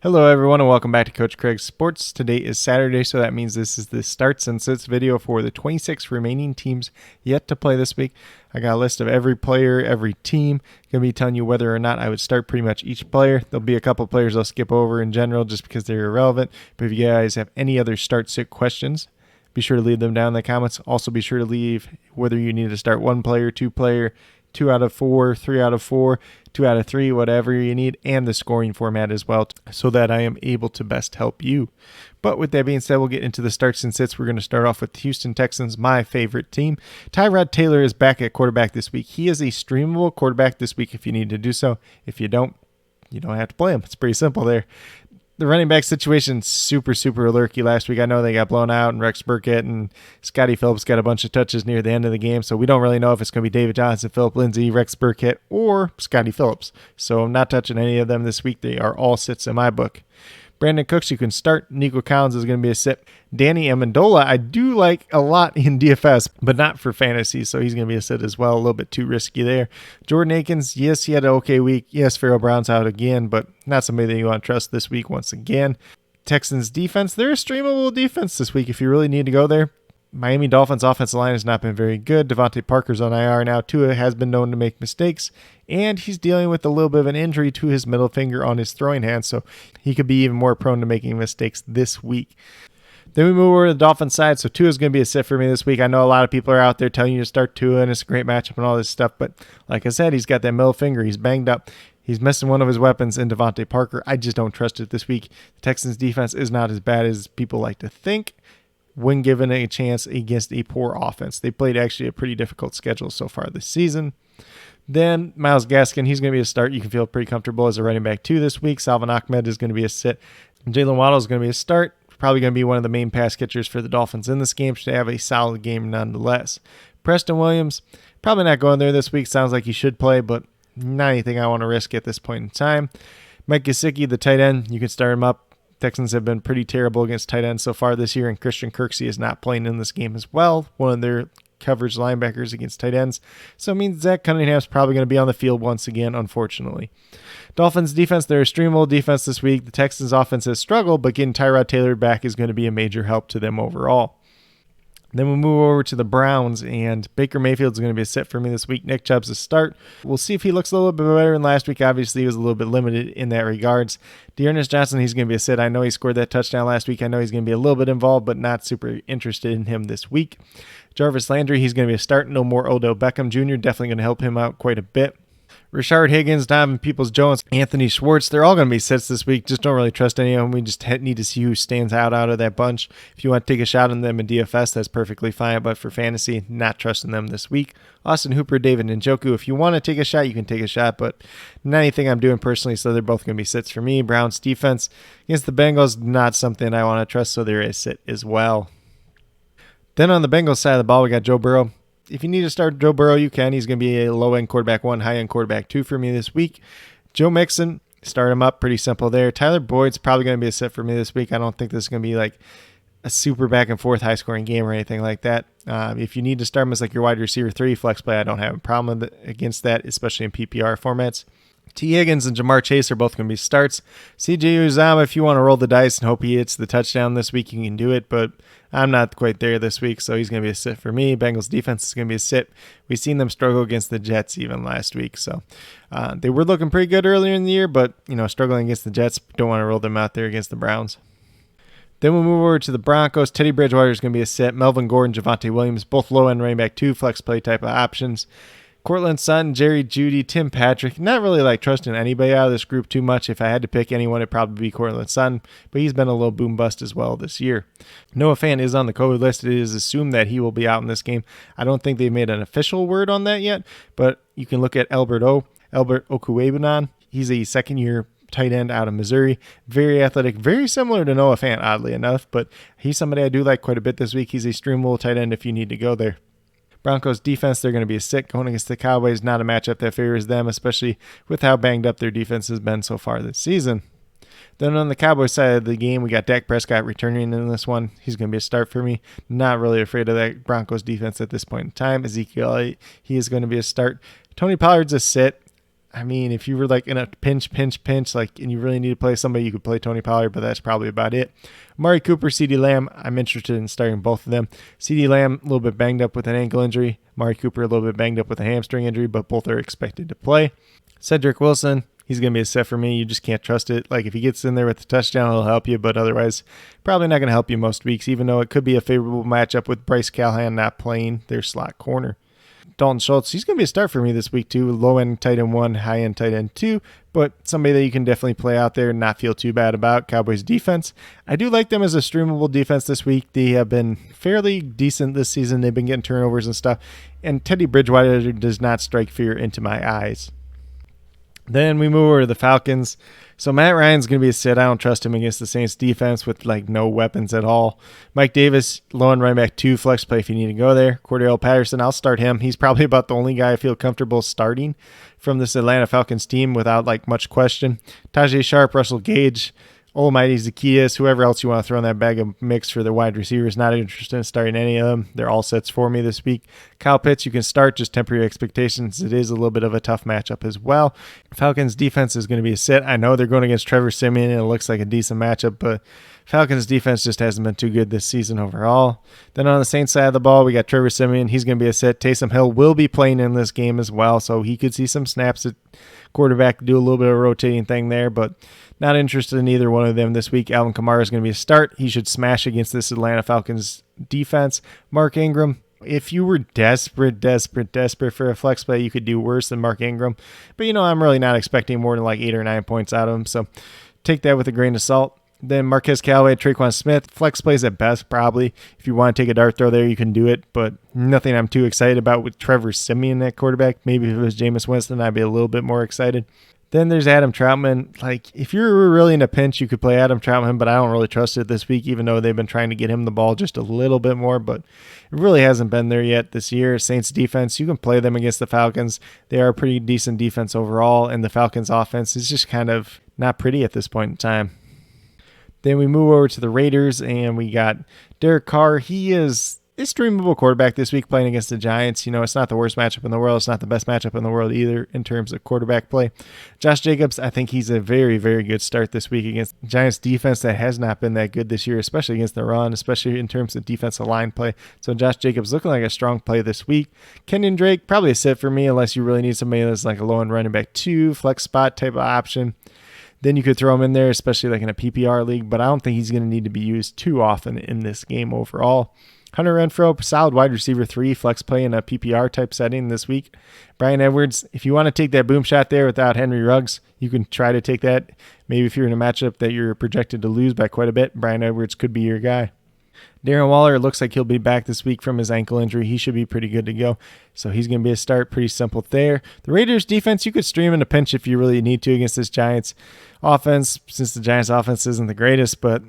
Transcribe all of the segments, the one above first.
Hello everyone and welcome back to Coach Craig's Sports. Today is Saturday, so that means this is the starts and sits video for the 26 remaining teams yet to play this week. I got a list of every player, every team. Going to be telling you whether or not I would start pretty much each player. There'll be a couple players I'll skip over in general just because they're irrelevant. But if you guys have any other start-sit questions, be sure to leave them down in the comments. Also be sure to leave whether you need to start one player, two player, 2 out of 4, 3 out of 4, 2 out of 3, whatever you need, and the scoring format as well, so that I am able to best help you. But with that being said, we'll get into the starts and sits. We're going to start off with the Houston Texans, my favorite team. Tyrod Taylor is back at quarterback this week. He is a streamable quarterback this week if you need to do so. If you don't have to play him. It's pretty simple there. The running back situation, super lurky last week. I know they got blown out, and Rex Burkhead and Scotty Phillips got a bunch of touches near the end of the game, so we don't really know if it's going to be David Johnson, Phillip Lindsay, Rex Burkhead, or Scotty Phillips. So I'm not touching any of them this week. They are all sits in my book. Brandon Cooks, you can start. Nico Collins is going to be a sit. Danny Amendola, I do like a lot in DFS, but not for fantasy, so he's going to be a sit as well. A little bit too risky there. Jordan Akins, yes, he had an okay week. Yes, Pharaoh Brown's out again, but not somebody that you want to trust this week once again. Texans defense, they're a streamable defense this week if you really need to go there. Miami Dolphins offensive line has not been very good. Devontae Parker's on IR now. Tua has been known to make mistakes, and he's dealing with a little bit of an injury to his middle finger on his throwing hand, so he could be even more prone to making mistakes this week. Then we move over to the Dolphins side, so Tua's going to be a sit for me this week. I know a lot of people are out there telling you to start Tua, and it's a great matchup and all this stuff, but like I said, he's got that middle finger. He's banged up. He's missing one of his weapons in Devontae Parker. I just don't trust it this week. The Texans defense is not as bad as people like to think when given a chance against a poor offense. They played actually a pretty difficult schedule so far this season. Then Myles Gaskin, he's going to be a start. You can feel pretty comfortable as a running back too this week. Salvon Ahmed is going to be a sit. Jalen Waddle is going to be a start. Probably going to be one of the main pass catchers for the Dolphins in this game. Should have a solid game nonetheless. Preston Williams, probably not going there this week. Sounds like he should play, but not anything I want to risk at this point in time. Mike Gesicki, the tight end, you can start him up. Texans have been pretty terrible against tight ends so far this year, and Christian Kirksey is not playing in this game as well, one of their coverage linebackers against tight ends. So it means Zach Cunningham's probably going to be on the field once again, unfortunately. Dolphins defense, they're a streamable defense this week. The Texans offense has struggled, but getting Tyrod Taylor back is going to be a major help to them overall. Then we'll move over to the Browns, and Baker Mayfield's going to be a sit for me this week. Nick Chubb's a start. We'll see if he looks a little bit better than last week. Obviously, he was a little bit limited in that regards. Dearness Johnson, he's going to be a sit. I know he scored that touchdown last week. I know he's going to be a little bit involved, but not super interested in him this week. Jarvis Landry, he's going to be a start. No more Odell Beckham Jr. Definitely going to help him out quite a bit. Rashard Higgins, Donovan Peoples-Jones, Anthony Schwartz, they're all going to be sits this week. Just don't really trust any of them. We just need to see who stands out of that bunch. If you want to take a shot on them in DFS, that's perfectly fine. But for fantasy, not trusting them this week. Austin Hooper, David Njoku, if you want to take a shot, you can take a shot. But not anything I'm doing personally, so they're both going to be sits for me. Browns defense against the Bengals, not something I want to trust, so they're a sit as well. Then on the Bengals side of the ball, we got Joe Burrow. If you need to start Joe Burrow, you can. He's going to be a low-end quarterback 1, high-end quarterback 2 for me this week. Joe Mixon, start him up. Pretty simple there. Tyler Boyd's probably going to be a sit for me this week. I don't think this is going to be like a super back-and-forth high-scoring game or anything like that. If you need to start him as like your wide receiver 3 flex play, I don't have a problem against that, especially in PPR formats. T. Higgins and Jamar Chase are both going to be starts. CJ Uzomah, if you want to roll the dice and hope he hits the touchdown this week, you can do it, but I'm not quite there this week, so he's going to be a sit for me. Bengals defense is going to be a sit. We've seen them struggle against the Jets even last week, so they were looking pretty good earlier in the year, but struggling against the Jets, don't want to roll them out there against the Browns. Then we'll move over to the Broncos. Teddy Bridgewater is going to be a sit. Melvin Gordon, Javonte Williams, both low-end running back 2, flex play type of options. Cortland Sutton, Jerry Jeudy, Tim Patrick. Not really like trusting anybody out of this group too much. If I had to pick anyone, it'd probably be Cortland Sutton, but he's been a little boom bust as well this year. Noah Fant is on the COVID list. It is assumed that he will be out in this game. I don't think they've made an official word on that yet, but you can look at Albert Okuebunan. He's a second-year tight end out of Missouri. Very athletic, very similar to Noah Fant, oddly enough, but he's somebody I do like quite a bit this week. He's a streamable tight end if you need to go there. Broncos defense, they're going to be a sit going against the Cowboys. Not a matchup that favors them, especially with how banged up their defense has been so far this season. Then on the Cowboys side of the game, we got Dak Prescott returning in this one. He's going to be a start for me. Not really afraid of that Broncos defense at this point in time. Ezekiel, he is going to be a start. Tony Pollard's a sit. I mean, if you were like in a pinch, like, and you really need to play somebody, you could play Tony Pollard, but that's probably about it. Amari Cooper, CeeDee Lamb, I'm interested in starting both of them. CeeDee Lamb, a little bit banged up with an ankle injury. Amari Cooper, a little bit banged up with a hamstring injury, but both are expected to play. Cedric Wilson, he's going to be a set for me. You just can't trust it. Like, if he gets in there with the touchdown, he'll help you, but otherwise, probably not going to help you most weeks, even though it could be a favorable matchup with Bryce Callahan not playing their slot corner. Dalton Schultz, he's going to be a start for me this week too. Low-end tight end 1, high-end tight end 2, but somebody that you can definitely play out there and not feel too bad about. Cowboys defense, I do like them as a streamable defense this week. They have been fairly decent this season. They've been getting turnovers and stuff, and Teddy Bridgewater does not strike fear into my eyes. Then we move over to the Falcons. So Matt Ryan's going to be a sit. I don't trust him against the Saints defense with like no weapons at all. Mike Davis, low end running back 2, flex play if you need to go there. Cordell Patterson, I'll start him. He's probably about the only guy I feel comfortable starting from this Atlanta Falcons team without like much question. Tajay Sharp, Russell Gage, Almighty Zacchaeus, whoever else you want to throw in that bag of mix for the wide receivers. Not interested in starting any of them. They're all sets for me this week. Kyle Pitts, you can start. Just temper your expectations. It is a little bit of a tough matchup as well. Falcons defense is going to be a sit. I know they're going against Trevor Siemian, and it looks like a decent matchup, but Falcons defense just hasn't been too good this season overall. Then on the Saints side of the ball, we got Trevor Siemian. He's going to be a sit. Taysom Hill will be playing in this game as well, so he could see some snaps at quarterback, do a little bit of a rotating thing there, but not interested in either one of them this week. Alvin Kamara is going to be a start. He should smash against this Atlanta Falcons defense. Mark Ingram, if you were desperate for a flex play, you could do worse than Mark Ingram. But, I'm really not expecting more than like 8 or 9 points out of him, so take that with a grain of salt. Then Marquez Callaway, Traquan Smith, flex plays at best probably. If you want to take a dart throw there, you can do it, but nothing I'm too excited about with Trevor Siemian at quarterback. Maybe if it was Jameis Winston, I'd be a little bit more excited. Then there's Adam Troutman. Like, if you're really in a pinch, you could play Adam Troutman, but I don't really trust it this week, even though they've been trying to get him the ball just a little bit more, but it really hasn't been there yet this year. Saints defense, you can play them against the Falcons. They are a pretty decent defense overall, and the Falcons offense is just kind of not pretty at this point in time. Then we move over to the Raiders, and we got Derek Carr. He is a streamable quarterback this week playing against the Giants. It's not the worst matchup in the world. It's not the best matchup in the world either in terms of quarterback play. Josh Jacobs, I think he's a very, very good start this week against the Giants defense that has not been that good this year, especially against the run, especially in terms of defensive line play. So Josh Jacobs looking like a strong play this week. Kenyon Drake, probably a sit for me unless you really need somebody that's like a low-end running back 2, flex spot type of option. Then you could throw him in there, especially like in a PPR league, but I don't think he's going to need to be used too often in this game overall. Hunter Renfrow, solid wide receiver 3, flex play in a PPR type setting this week. Bryan Edwards, if you want to take that boom shot there without Henry Ruggs, you can try to take that. Maybe if you're in a matchup that you're projected to lose by quite a bit, Bryan Edwards could be your guy. Darren Waller, it looks like he'll be back this week from his ankle injury. He should be pretty good to go. So he's going to be a start. Pretty simple there. The Raiders defense, you could stream in a pinch if you really need to against this Giants offense, since the Giants offense isn't the greatest, but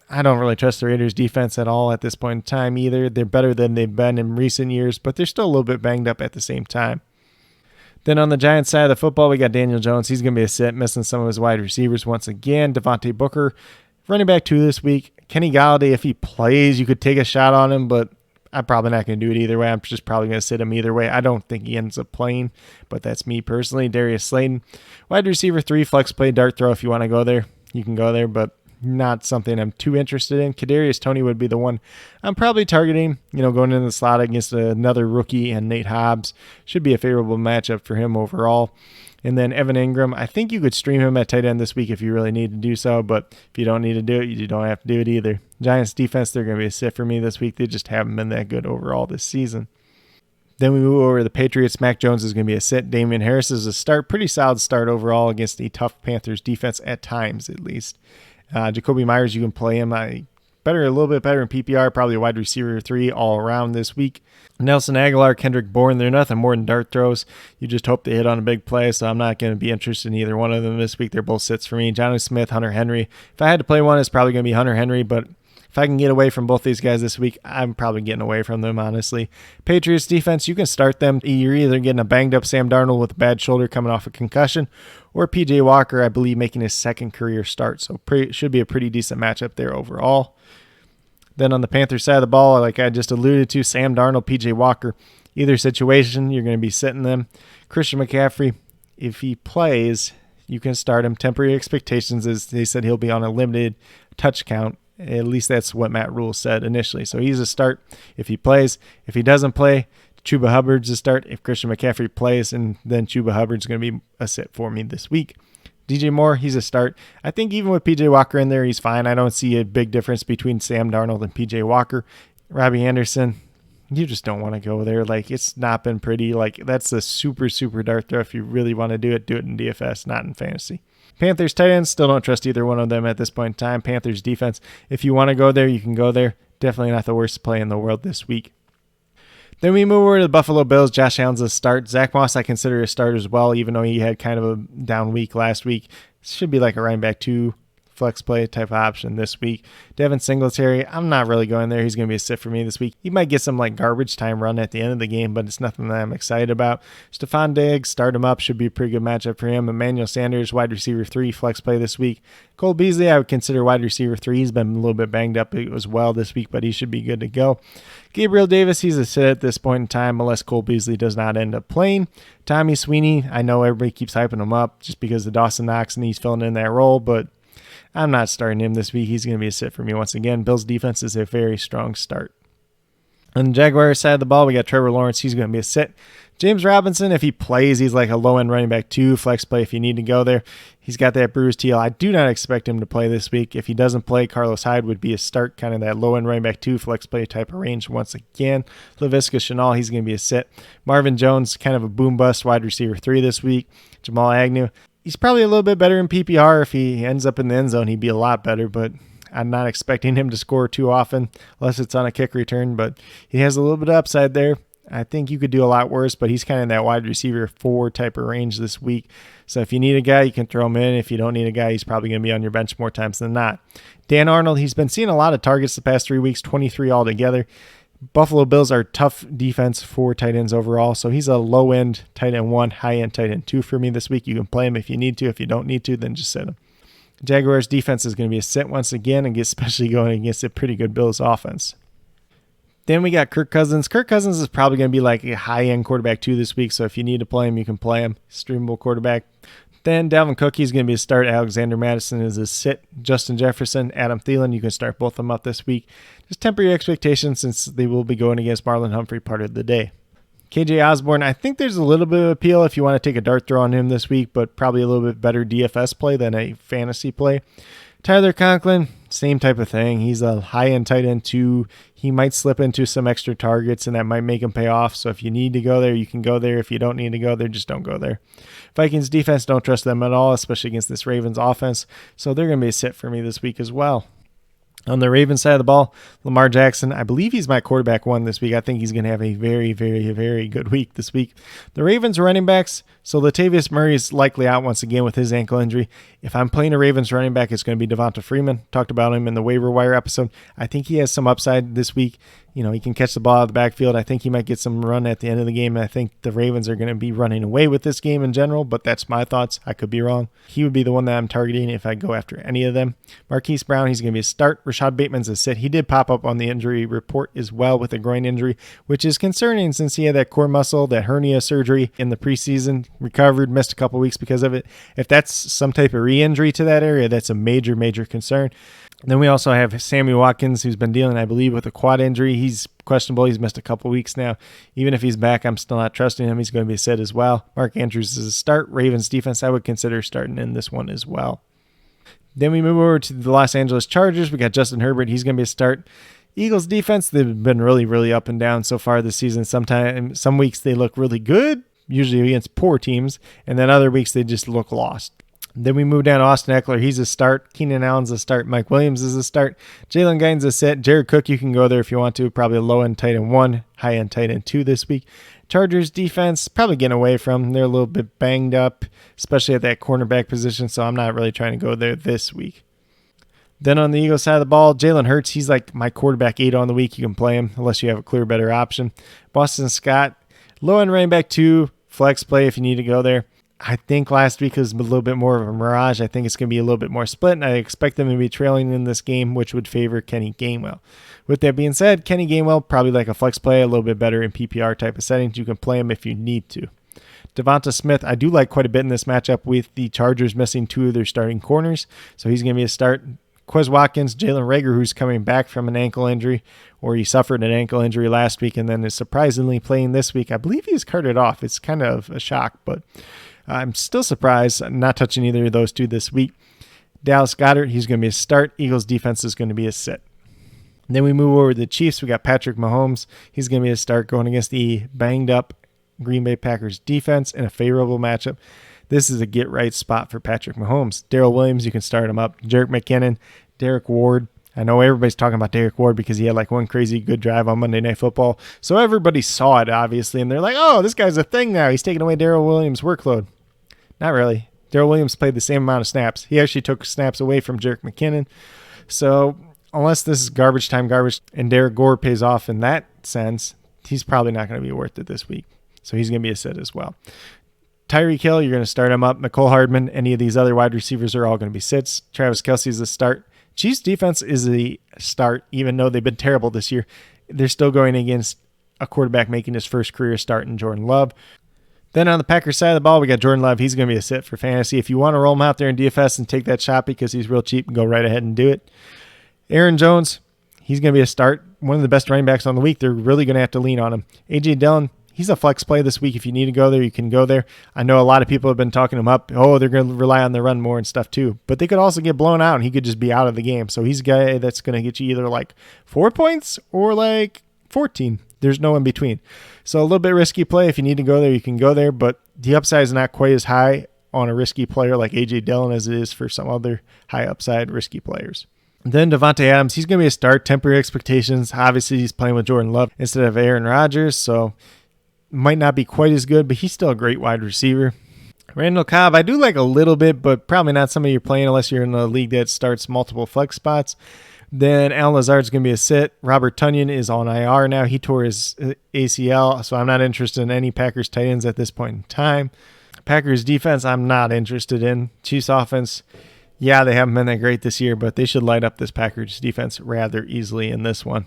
I don't really trust the Raiders defense at all at this point in time either. They're better than they've been in recent years, but they're still a little bit banged up at the same time. Then on the Giants side of the football, we got Daniel Jones. He's going to be a sit, missing some of his wide receivers once again. Devontae Booker, running back 2 this week. Kenny Galladay, if he plays, you could take a shot on him, but I'm probably not going to do it either way. I'm just probably going to sit him either way. I don't think he ends up playing, but that's me personally. Darius Slayton, wide receiver 3, flex play, dart throw. If you want to go there, you can go there, but not something I'm too interested in. Kadarius Toney would be the one I'm probably targeting, going into the slot against another rookie, and Nate Hobbs should be a favorable matchup for him overall. And then Evan Ingram, I think you could stream him at tight end this week if you really need to do so, but if you don't need to do it, you don't have to do it either. Giants defense, they're going to be a sit for me this week. They just haven't been that good overall this season. Then we move over to the Patriots. Mac Jones is going to be a sit. Damian Harris is a start. Pretty solid start overall against the tough Panthers defense at times, at least. Jacoby Myers, you can play him. A little bit better in PPR, probably a wide receiver 3 all around this week. Nelson Aguilar, Kendrick Bourne, they're nothing more than dart throws. You just hope they hit on a big play, so I'm not going to be interested in either one of them this week. They're both sits for me. Jonnu Smith, Hunter Henry. If I had to play one, it's probably going to be Hunter Henry, but if I can get away from both these guys this week, I'm probably getting away from them, honestly. Patriots defense, you can start them. You're either getting a banged-up Sam Darnold with a bad shoulder coming off a concussion, or P.J. Walker, I believe, making his second career start. So should be a pretty decent matchup there overall. Then on the Panthers side of the ball, like I just alluded to, Sam Darnold, P.J. Walker, either situation, you're going to be sitting them. Christian McCaffrey, If he plays, you can start him. Temporary expectations is they said he'll be on a limited touch count. At least that's what Matt Rule said initially. So he's a start if he plays. If he doesn't play, Chuba Hubbard's a start. If Christian McCaffrey plays, and then Chuba Hubbard's going to be a sit for me this week. DJ Moore, he's a start. I think even with PJ Walker in there, he's fine. I don't see a big difference between Sam Darnold and PJ Walker. Robbie Anderson, you just don't want to go there. Like, it's not been pretty. Like, that's a super, super dart throw. If you really want to do it in DFS, not in fantasy. Panthers tight ends, still don't trust either one of them at this point in time. Panthers defense, if you want to go there, you can go there. Definitely not the worst play in the world this week. Then we move over to the Buffalo Bills. Josh Allen's a start. Zach Moss I consider a start as well, even though he had kind of a down week last week. Should be like a running back 2 flex play type of option this week. Devin Singletary, I'm not really going there. He's going to be a sit for me this week. He might get some like garbage time run at the end of the game, but it's nothing that I'm excited about. Stephon Diggs, start him up. Should be a pretty good matchup for him. Emmanuel Sanders, wide receiver 3, flex play this week. Cole Beasley, I would consider wide receiver 3. He's been a little bit banged up as well this week, but he should be good to go. Gabriel Davis, he's a sit at this point in time unless Cole Beasley does not end up playing. Tommy Sweeney, I know everybody keeps hyping him up just because of Dawson Knox and he's filling in that role, but I'm not starting him this week. He's going to be a sit for me once again. Bills defense is a very strong start. On the Jaguars side of the ball, we got Trevor Lawrence. He's going to be a sit. James Robinson, if he plays, he's like a low-end running back 2, flex play if you need to go there. He's got that bruised heel. I do not expect him to play this week. If he doesn't play, Carlos Hyde would be a start, kind of that low-end running back 2, flex play type of range once again. Laviska Shenault, he's going to be a sit. Marvin Jones, kind of a boom-bust wide receiver 3 this week. Jamal Agnew, he's probably a little bit better in PPR. If he ends up in the end zone, he'd be a lot better, but I'm not expecting him to score too often unless it's on a kick return, but he has a little bit of upside there. I think you could do a lot worse, but he's kind of in that wide receiver 4 type of range this week. So if you need a guy, you can throw him in. If you don't need a guy, he's probably going to be on your bench more times than not. Dan Arnold, he's been seeing a lot of targets the past 3 weeks, 23 altogether. Buffalo Bills are tough defense for tight ends overall, so he's a low-end tight end 1, high-end tight end 2 for me this week. You can play him if you need to. If you don't need to, then just sit him. Jaguars defense is going to be a sit once again, and especially going against a pretty good Bills offense. Then we got Kirk Cousins. Kirk Cousins is probably going to be like a high-end quarterback 2 this week, so if you need to play him, you can play him. Streamable quarterback. Then Dalvin Cook, he's going to be a start. Alexander Madison is a sit. Justin Jefferson, Adam Thielen, you can start both of them up this week. Just temper your expectations since they will be going against Marlon Humphrey part of the day. KJ Osborne, I think there's a little bit of appeal if you want to take a dart throw on him this week, but probably a little bit better DFS play than a fantasy play. Tyler Conklin, same type of thing. He's a high-end tight end 2. He might slip into some extra targets, and that might make him pay off. So if you need to go there, you can go there. If you don't need to go there, just don't go there. Vikings defense, don't trust them at all, especially against this Ravens offense. So they're going to be a sit for me this week as well. On the Ravens side of the ball, Lamar Jackson, I believe he's my quarterback 1 this week. I think he's going to have a very, very, very good week this week. The Ravens running backs, so Latavius Murray is likely out once again with his ankle injury. If I'm playing a Ravens running back, it's going to be Devonta Freeman. Talked about him in the waiver wire episode. I think he has some upside this week. You know, he can catch the ball out of the backfield. I think he might get some run at the end of the game. I think the Ravens are going to be running away with this game in general, but that's my thoughts. I could be wrong. He would be the one that I'm targeting if I go after any of them. Marquise Brown, he's going to be a start. Rashad Bateman's a sit. He did pop up on the injury report as well with a groin injury, which is concerning since he had that core muscle, that hernia surgery in the preseason, recovered, missed a couple weeks because of it. If that's some type of re-injury to that area, that's a major, major concern. Then we also have Sammy Watkins, who's been dealing, I believe, with a quad injury. He's questionable. He's missed a couple weeks now. Even if he's back, I'm still not trusting him. He's going to be a sit as well. Mark Andrews is a start. Ravens defense, I would consider starting in this one as well. Then we move over to the Los Angeles Chargers. We got Justin Herbert. He's going to be a start. Eagles defense, they've been really, really up and down so far this season. Some weeks they look really good, usually against poor teams, and then other weeks they just look lost. Then we move down to Austin Eckler. He's a start. Keenan Allen's a start. Mike Williams is a start. Jalen Gaines a sit. Jared Cook, you can go there if you want to. Probably a low-end tight end 1, high-end tight end 2 this week. Chargers defense, probably getting away from. They're a little bit banged up, especially at that cornerback position, so I'm not really trying to go there this week. Then on the Eagles side of the ball, Jalen Hurts, he's like my quarterback 8 on the week. You can play him unless you have a clear better option. Boston Scott, low-end running back 2, flex play if you need to go there. I think last week was a little bit more of a mirage. I think it's going to be a little bit more split, and I expect them to be trailing in this game, which would favor Kenny Gainwell. With that being said, Kenny Gainwell, probably like a flex play, a little bit better in PPR type of settings. You can play him if you need to. Devonta Smith, I do like quite a bit in this matchup with the Chargers missing 2 of their starting corners, so he's going to be a start. Quez Watkins, Jalen Reagor, who's coming back from an ankle injury, or he suffered an ankle injury last week and then is surprisingly playing this week. I believe he's carted off. It's kind of a shock, but I'm still surprised. I'm not touching either of those 2 this week. Dallas Goedert, he's going to be a start. Eagles defense is going to be a sit. Then we move over to the Chiefs. We got Patrick Mahomes. He's going to be a start going against the banged up Green Bay Packers defense in a favorable matchup. This is a get-right spot for Patrick Mahomes. Darrell Williams, you can start him up. Jerick McKinnon, Derek Ward. I know everybody's talking about Derek Ward because he had like one crazy good drive on Monday Night Football. So everybody saw it, obviously, and they're like, oh, this guy's a thing now. He's taking away Darrell Williams' workload. Not really. Darrell Williams played the same amount of snaps. He actually took snaps away from Jerick McKinnon. So unless this is garbage time garbage and Derek Gore pays off in that sense, he's probably not going to be worth it this week. So he's going to be a sit as well. Tyreek Hill, you're going to start him up. Mecole Hardman, any of these other wide receivers are all going to be sits. Travis Kelce's a start. Chiefs defense is a start, even though they've been terrible this year. They're still going against a quarterback making his first career start in Jordan Love. Then on the Packers side of the ball, we got Jordan Love. He's going to be a sit for fantasy. If you want to roll him out there in DFS and take that shot because he's real cheap, go right ahead and do it. Aaron Jones, he's going to be a start. One of the best running backs on the week. They're really going to have to lean on him. A.J. Dillon, he's a flex play this week. If you need to go there, you can go there. I know a lot of people have been talking him up. Oh, they're going to rely on the run more and stuff too. But they could also get blown out and he could just be out of the game. So he's a guy that's going to get you either like 4 points or like 14. There's no in between. So a little bit risky play. If you need to go there, you can go there. But the upside is not quite as high on a risky player like A.J. Dillon as it is for some other high upside risky players. Then Devontae Adams, he's going to be a start. Temporary expectations. Obviously, he's playing with Jordan Love instead of Aaron Rodgers. So might not be quite as good, but he's still a great wide receiver. Randall Cobb, I do like a little bit, but probably not somebody you're playing unless you're in a league that starts multiple flex spots. Then Allen Lazard's going to be a sit. Robert Tonyan is on IR now. He tore his ACL, so I'm not interested in any Packers tight ends at this point in time. Packers defense, I'm not interested in. Chiefs offense, yeah, they haven't been that great this year, but they should light up this Packers defense rather easily in this one.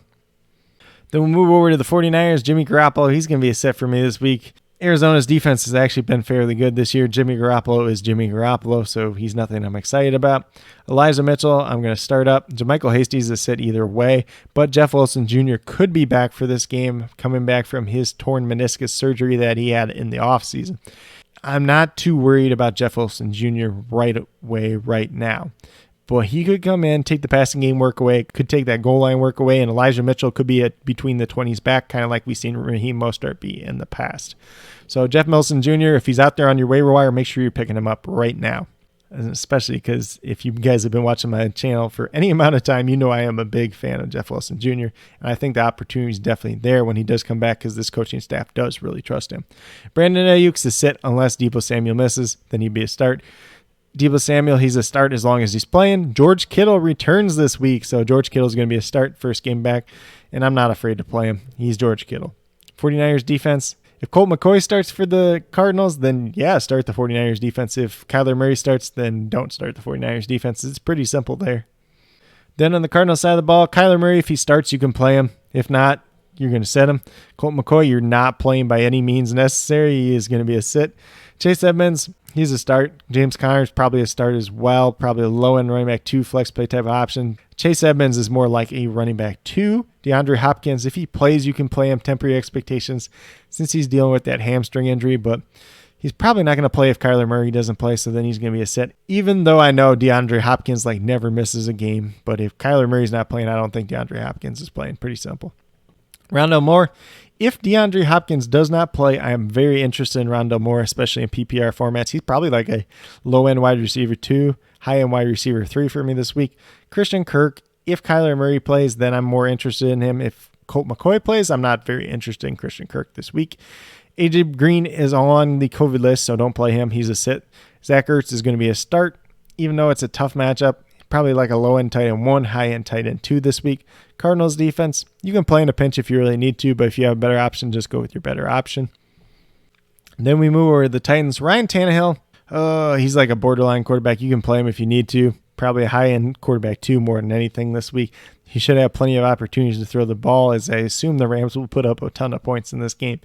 Then we'll move over to the 49ers. Jimmy Garoppolo, he's going to be a sit for me this week. Arizona's defense has actually been fairly good this year. Jimmy Garoppolo is Jimmy Garoppolo, so he's nothing I'm excited about. Elijah Mitchell, I'm going to start up. JaMychal Hasty is a sit either way, but Jeff Wilson Jr. could be back for this game, coming back from his torn meniscus surgery that he had in the offseason. I'm not too worried about Jeff Wilson Jr. right away right now. But he could come in, take the passing game work away, could take that goal line work away, and Elijah Mitchell could be between the 20s back, kind of like we've seen Raheem Mostert be in the past. So Jeff Wilson Jr., if he's out there on your waiver wire, make sure you're picking him up right now. Especially because if you guys have been watching my channel for any amount of time, you know I am a big fan of Jeff Wilson Jr. And I think the opportunity is definitely there when he does come back because this coaching staff does really trust him. Brandon Ayuk's a sit unless Deebo Samuel misses, then he'd be a start. Deebo Samuel, he's a start as long as he's playing. George Kittle returns this week, so George Kittle is going to be a start first game back, and I'm not afraid to play him. He's George Kittle. 49ers defense, if Colt McCoy starts for the Cardinals, then yeah, start the 49ers defense. If Kyler Murray starts, then don't start the 49ers defense. It's pretty simple there. Then on the Cardinals side of the ball, Kyler Murray, if he starts, you can play him. If not, you're going to set him. Colt McCoy, you're not playing by any means necessary. He is going to be a sit. Chase Edmonds, he's a start. James Conner's probably a start as well. Probably a low-end running back 2 flex play type of option. Chase Edmonds is more like a running back 2. DeAndre Hopkins, if he plays, you can play him. Temporary expectations since he's dealing with that hamstring injury, but he's probably not going to play if Kyler Murray doesn't play, so then he's going to be a sit. Even though I know DeAndre Hopkins never misses a game, but if Kyler Murray's not playing, I don't think DeAndre Hopkins is playing. Pretty simple. Rondale Moore, if DeAndre Hopkins does not play, I am very interested in Rondale Moore, especially in PPR formats. He's probably like a low-end wide receiver 2, high-end wide receiver 3 for me this week. Christian Kirk, if Kyler Murray plays, then I'm more interested in him. If Colt McCoy plays, I'm not very interested in Christian Kirk this week. AJ Green is on the COVID list, so don't play him. He's a sit. Zach Ertz is going to be a start, even though it's a tough matchup. Probably like a low-end tight end 1, high-end tight end 2 this week. Cardinals defense, you can play in a pinch if you really need to, but if you have a better option, just go with your better option. Then we move over to the Titans. Ryan Tannehill, he's like a borderline quarterback. You can play him if you need to. Probably a high-end quarterback 2 more than anything this week. He should have plenty of opportunities to throw the ball, as I assume the Rams will put up a ton of points in this game.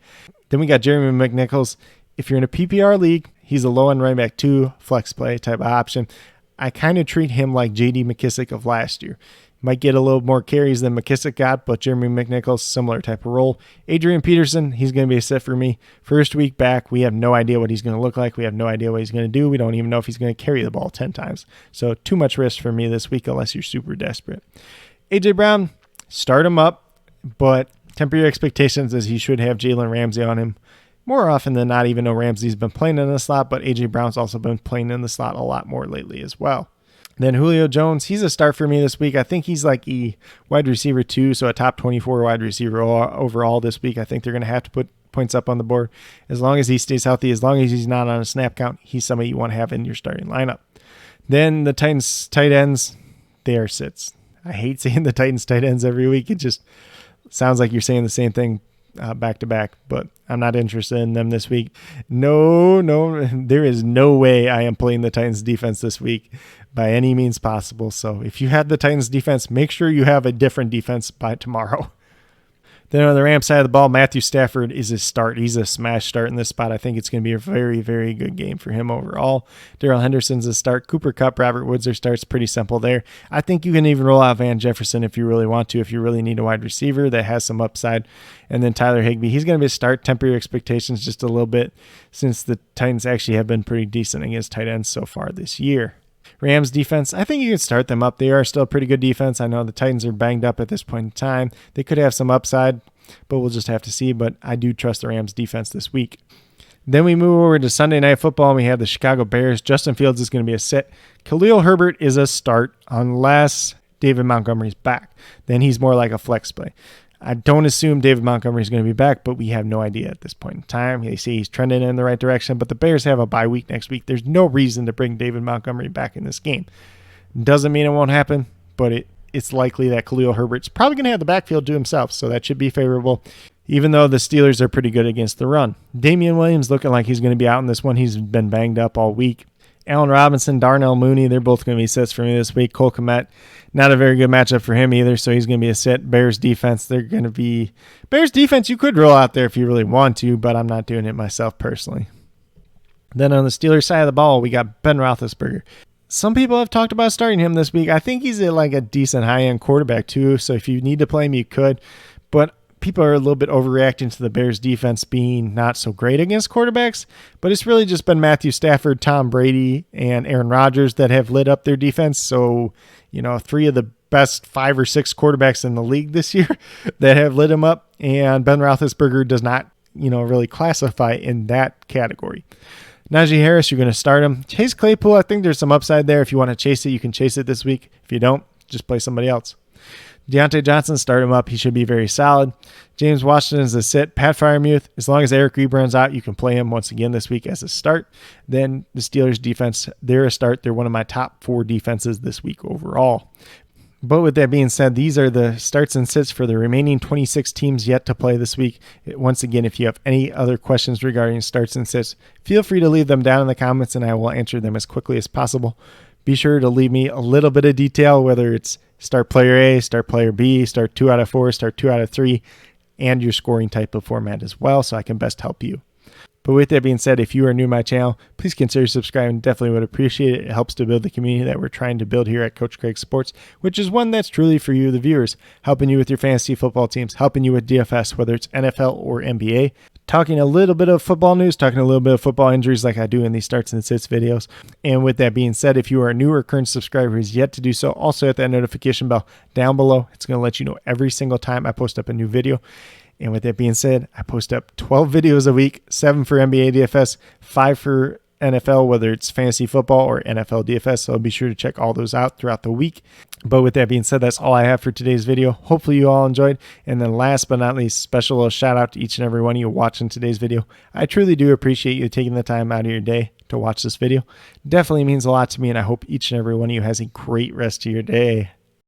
Then we got Jeremy McNichols. If you're in a PPR league, he's a low-end running back 2, flex play type of option. I kind of treat him like J.D. McKissick of last year. Might get a little more carries than McKissick got, but Jeremy McNichols, similar type of role. Adrian Peterson, he's going to be a sit for me. First week back, we have no idea what he's going to look like. We have no idea what he's going to do. We don't even know if he's going to carry the ball 10 times. So too much risk for me this week unless you're super desperate. A.J. Brown, start him up, but temper your expectations as he should have Jalen Ramsey on him more often than not, even though Ramsey's been playing in the slot, but A.J. Brown's also been playing in the slot a lot more lately as well. Then Julio Jones, he's a start for me this week. I think he's like a wide receiver 2, so a top 24 wide receiver overall this week. I think they're going to have to put points up on the board. As long as he stays healthy, as long as he's not on a snap count, he's somebody you want to have in your starting lineup. Then the Titans tight ends, they are sits. I hate saying the Titans tight ends every week. It just sounds like you're saying the same thing back to back, but I'm not interested in them this week. No, there is no way I am playing the Titans defense this week by any means possible. So if you had the Titans defense, make sure you have a different defense by tomorrow. Then on the Rams side of the ball, Matthew Stafford is a start. He's a smash start in this spot. I think it's going to be a very, very good game for him overall. Darrell Henderson's a start. Cooper Kupp, Robert Woods are starts. Pretty simple there. I think you can even roll out Van Jefferson if you really want to, if you really need a wide receiver that has some upside. And then Tyler Higbee, he's going to be a start. Temper your expectations just a little bit since the Titans actually have been pretty decent against tight ends so far this year. Rams defense, I think you can start them up. They are still a pretty good defense. I know the Titans are banged up at this point in time. They could have some upside, but we'll just have to see. But I do trust the Rams defense this week. Then we move over to Sunday Night Football, and we have the Chicago Bears. Justin Fields is going to be a sit. Khalil Herbert is a start unless David Montgomery's back. Then he's more like a flex play. I don't assume David Montgomery is going to be back, but we have no idea at this point in time. They say he's trending in the right direction, but the Bears have a bye week next week. There's no reason to bring David Montgomery back in this game. Doesn't mean it won't happen, but it's likely that Khalil Herbert's probably going to have the backfield to himself, so that should be favorable, even though the Steelers are pretty good against the run. Damian Williams looking like he's going to be out in this one. He's been banged up all week. Allen Robinson, Darnell Mooney, they're both going to be sits for me this week. Cole Kmet, not a very good matchup for him either, so he's going to be a sit. Bears defense, Bears defense you could roll out there if you really want to, but I'm not doing it myself personally. Then on the Steelers side of the ball, we got Ben Roethlisberger. Some people have talked about starting him this week. I think he's a decent high-end quarterback too, so if you need to play him, you could, but people are a little bit overreacting to the Bears defense being not so great against quarterbacks, but it's really just been Matthew Stafford, Tom Brady, and Aaron Rodgers that have lit up their defense. So, 3 of the best 5 or 6 quarterbacks in the league this year that have lit him up, and Ben Roethlisberger does not, really classify in that category. Najee Harris, you're going to start him. Chase Claypool, I think there's some upside there. If you want to chase it, you can chase it this week. If you don't, just play somebody else. Deontay Johnson, start him up. He should be very solid. James Washington is a sit. Pat Freiermuth, as long as Eric Ebron's out, you can play him once again this week as a start. Then the Steelers defense, they're a start. They're one of my top 4 defenses this week overall. But with that being said, these are the starts and sits for the remaining 26 teams yet to play this week. Once again, if you have any other questions regarding starts and sits, feel free to leave them down in the comments and I will answer them as quickly as possible. Be sure to leave me a little bit of detail, whether it's start player A, start player B, start 2 out of 4, start 2 out of 3, and your scoring type of format as well, so I can best help you. But with that being said, if you are new to my channel, please consider subscribing. Definitely would appreciate it. It helps to build the community that we're trying to build here at Coach Craig Sports, which is one that's truly for you, the viewers, helping you with your fantasy football teams, helping you with DFS, whether it's NFL or NBA, talking a little bit of football news, talking a little bit of football injuries like I do in these starts and sits videos. And with that being said, if you are a new or current subscriber who's yet to do so, also hit that notification bell down below. It's going to let you know every single time I post up a new video. And with that being said, I post up 12 videos a week, 7 for NBA DFS, 5 for NFL, whether it's fantasy football or NFL DFS. So be sure to check all those out throughout the week. But with that being said, that's all I have for today's video. Hopefully you all enjoyed. And then last but not least, special little shout out to each and every one of you watching today's video. I truly do appreciate you taking the time out of your day to watch this video. Definitely means a lot to me, and I hope each and every one of you has a great rest of your day.